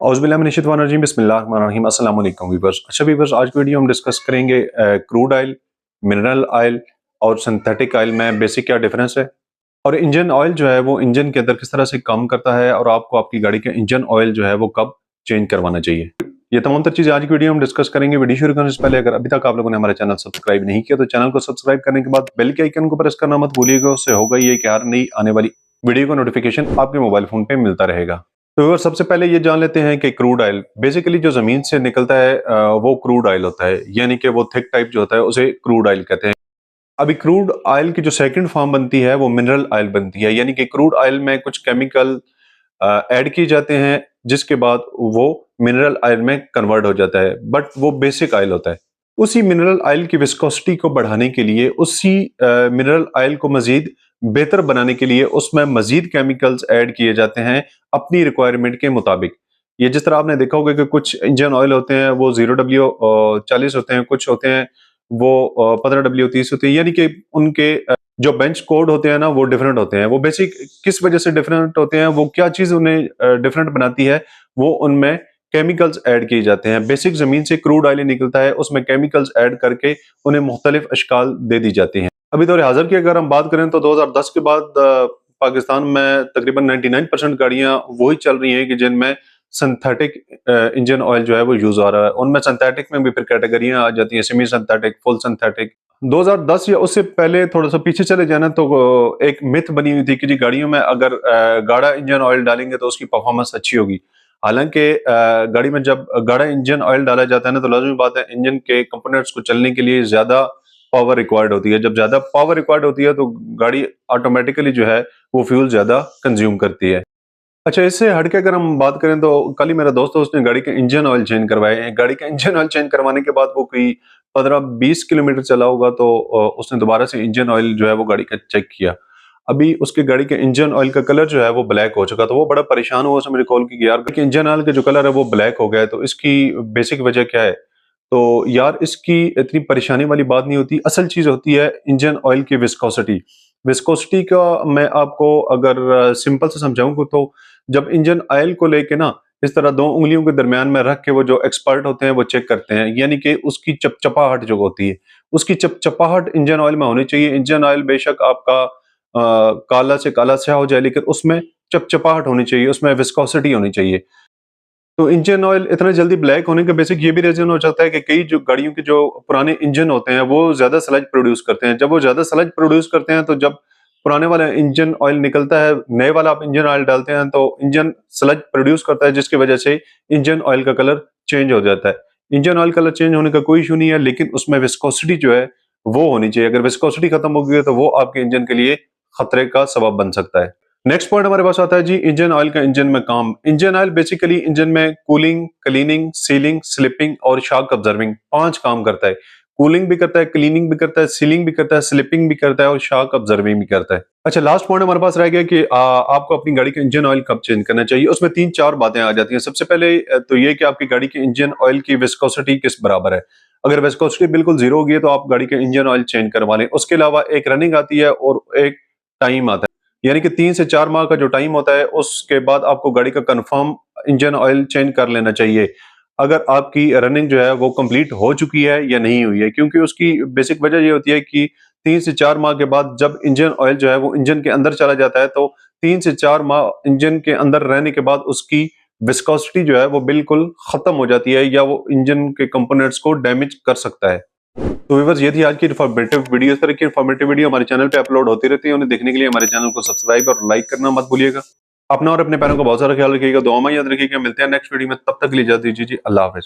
औज़ुबिल्लाहिमिनश्शैतानिर्रजीम बिस्मिल्लाहिर्रहमानिर्रहीम अस्सलाम वालेकुम वीवर्स। अच्छा वीवर्स, आज की वीडियो हम डिस्कस करेंगे क्रूड ऑयल, मिनरल ऑयल और सिंथेटिक ऑयल में बेसिक क्या डिफरेंस है, और इंजन ऑयल जो है वो इंजन के अंदर किस तरह से काम करता है, और आपको आपकी गाड़ी का इंजन ऑयल जो है वो कब चेंज करवाना चाहिए। ये तमाम तर चीज़ें आज की वीडियो हम डिस्कस करेंगे। वीडियो शुरू करने से पहले अगर अभी तक आप लोगों ने हमारा चैनल सब्सक्राइब नहीं किया तो चैनल को सब्सक्राइब करने के बाद बेल के आइकन को प्रेस करना मत भूलिएगा। उससे होगा ये कि हर नई आने वाली वीडियो का नोटिफिकेशन आपके मोबाइल फोन पे मिलता रहेगा। तो सबसे पहले ये जान लेते हैं कि क्रूड ऑयल बेसिकली जो जमीन से निकलता है वो क्रूड ऑयल होता है, यानी कि वो थिक टाइप जो होता है उसे क्रूड ऑयल कहते हैं। अभी क्रूड ऑयल की जो सेकंड फॉर्म बनती है वो मिनरल ऑयल बनती है, यानी कि क्रूड ऑयल में कुछ केमिकल ऐड किए जाते हैं जिसके बाद वो मिनरल ऑयल में कन्वर्ट हो जाता है, बट वो बेसिक ऑयल होता है। उसी मिनरल ऑयल की विस्कोसिटी को बढ़ाने के लिए, उसी मिनरल ऑयल को मजीद बेहतर बनाने के लिए उसमें मजीद केमिकल्स ऐड किए जाते हैं अपनी रिक्वायरमेंट के मुताबिक। ये जिस तरह आपने देखा होगा कि कुछ इंजन ऑयल होते हैं वो 0W40 होते हैं, कुछ होते हैं वो 15W30 होते हैं, यानी कि उनके जो बेंच कोड होते हैं ना वो डिफरेंट होते हैं। वो बेसिक किस वजह से डिफरेंट होते हैं, वो क्या चीज़ उन्हें डिफरेंट बनाती है, वो उनमें केमिकल्स ऐड किए जाते हैं। बेसिक ज़मीन से क्रूड ऑयल निकलता है, उसमें केमिकल्स ऐड करके उन्हें मुख्तलिफ अशकाल दे दी जाती हैं। अभी दौर हाज़िर की अगर हम बात करें तो 2010 के बाद पाकिस्तान में तकरीबन 99% गाड़ियाँ वही चल रही हैं कि जिनमें सिंथेटिक इंजन ऑयल जो है वो यूज़ आ रहा है। उनमें सिंथेटिक में भी फिर कैटेगरियाँ आ जाती हैं, सेमी सिंथेटिक, फुल सिंथेटिक। 2010 या उससे पहले थोड़ा सा पीछे चले जाना तो एक मिथ बनी हुई थी कि जी गाड़ियों में अगर गाढ़ा इंजन ऑयल डालेंगे तो उसकी परफॉर्मेंस अच्छी होगी। हालांकि गाड़ी में जब गाढ़ा इंजन ऑयल डाला जाता है ना तो लाजमी बात है इंजन के कंपोनेंट्स को चलने के लिए ज्यादा पावर रिक्वायर्ड होती है। जब ज्यादा पावर रिक्वायर्ड होती है तो गाड़ी ऑटोमेटिकली जो है वो फ्यूल ज्यादा कंज्यूम करती है। अच्छा, इससे हट के अगर हम बात करें तो कल ही मेरा दोस्त है, उसने गाड़ी का इंजन ऑयल चेंज करवाए हैं। गाड़ी का इंजन ऑयल चेंज करवाने के बाद वो कोई 15-20 किलोमीटर चला होगा तो उसने दोबारा से इंजन ऑयल जो है वो गाड़ी का चेक किया। अभी उसकी गाड़ी के इंजन ऑयल का कलर जो है वो ब्लैक हो चुका, तो वो बड़ा परेशान हुआ। उसने मुझे कॉल की कि यार कि इंजन ऑयल का जो कलर है वो ब्लैक हो गया है, तो इसकी बेसिक वजह क्या है। तो यार इसकी इतनी परेशानी वाली बात नहीं होती, असल चीज होती है इंजन ऑयल की विस्कोसिटी। विस्कोसिटी का मैं आपको अगर सिंपल से समझाऊं तो जब इंजन ऑयल को लेके ना इस तरह दो उंगलियों के दरमियान में रख के वो जो एक्सपर्ट होते हैं वो चेक करते हैं, यानी कि उसकी चपचपाहट जो होती है, उसकी चपचपाहट इंजन ऑयल में होनी चाहिए। इंजन ऑयल बेशक आपका काला से काला स्याह हो जाए, लेकिन उसमें चपचपाहट होनी चाहिए, उसमें विस्कोसिटी होनी चाहिए। तो इंजन ऑयल इतना जल्दी ब्लैक होने का बेसिक ये भी रीजन हो जाता है कि कई जो गाड़ियों के जो पुराने इंजन होते हैं वो ज्यादा स्लज प्रोड्यूस करते हैं। जब वो ज्यादा स्लज प्रोड्यूस करते हैं तो जब पुराने वाला इंजन ऑयल निकलता है, नए वाला आप इंजन ऑयल डालते हैं तो इंजन स्लज प्रोड्यूस करता है, जिसकी वजह से इंजन ऑयल का कलर चेंज हो जाता है। इंजन ऑयल कलर चेंज होने का कोई इशू नहीं है, लेकिन उसमें विस्कोसिटी जो है वो होनी चाहिए। अगर विस्कोसिटी खत्म हो गई है तो वो आपके इंजन के लिए खतरे का सबब बन सकता है। नेक्स्ट पॉइंट हमारे पास आता है जी इंजन ऑयल का इंजन में काम। इंजन ऑयल बेसिकली इंजन में कूलिंग, क्लीनिंग, सीलिंग, स्लिपिंग और शॉक ऑब्जर्विंग 5 काम करता है। कूलिंग भी करता है, क्लीनिंग भी करता है, सीलिंग भी करता है, स्लिपिंग भी करता है और शॉक ऑब्जर्विंग भी करता है। अच्छा, लास्ट पॉइंट हमारे पास रह गया कि आपको अपनी गाड़ी का इंजन ऑयल कब चेंज करना चाहिए। उसमें 3-4 बातें आ जाती हैं। सबसे पहले तो ये कि आपकी गाड़ी के इंजन ऑयल की विस्कोसिटी किस बराबर है। अगर विस्कोसिटी बिल्कुल जीरो होगी है तो आप गाड़ी का इंजन ऑयल चेंज करवा लें। उसके अलावा एक रनिंग आती है और एक टाइम आता है, यानी कि 3 से 4 माह का जो टाइम होता है उसके बाद आपको गाड़ी का कंफर्म इंजन ऑयल चेंज कर लेना चाहिए, अगर आपकी रनिंग जो है वो कंप्लीट हो चुकी है या नहीं हुई है। क्योंकि उसकी बेसिक वजह ये होती है कि 3 से 4 माह के बाद जब इंजन ऑयल जो है वो इंजन के अंदर चला जाता है तो 3 से 4 माह इंजन के अंदर रहने के बाद उसकी विस्कोसिटी जो है वो बिल्कुल खत्म हो जाती है, या वो इंजन के कंपोनेंट्स को डैमेज कर सकता है। तो व्यूअर्स, ये थी आज की इन्फॉर्मेटिव वीडियो। इस तरह की इन्फॉर्मेटिव वीडियो हमारे चैनल पे अपलोड होती रहती है। उन्हें देखने के लिए हमारे चैनल को सब्सक्राइब और लाइक करना मत भूलिएगा। अपना और अपने पैरों का बहुत सारा ख्याल रखिएगा, दुआ में याद रखिएगा। मिलते हैं नेक्स्ट वीडियो में, तब तक के लिए इजाजत दीजिए जी, अल्लाह हाफिज।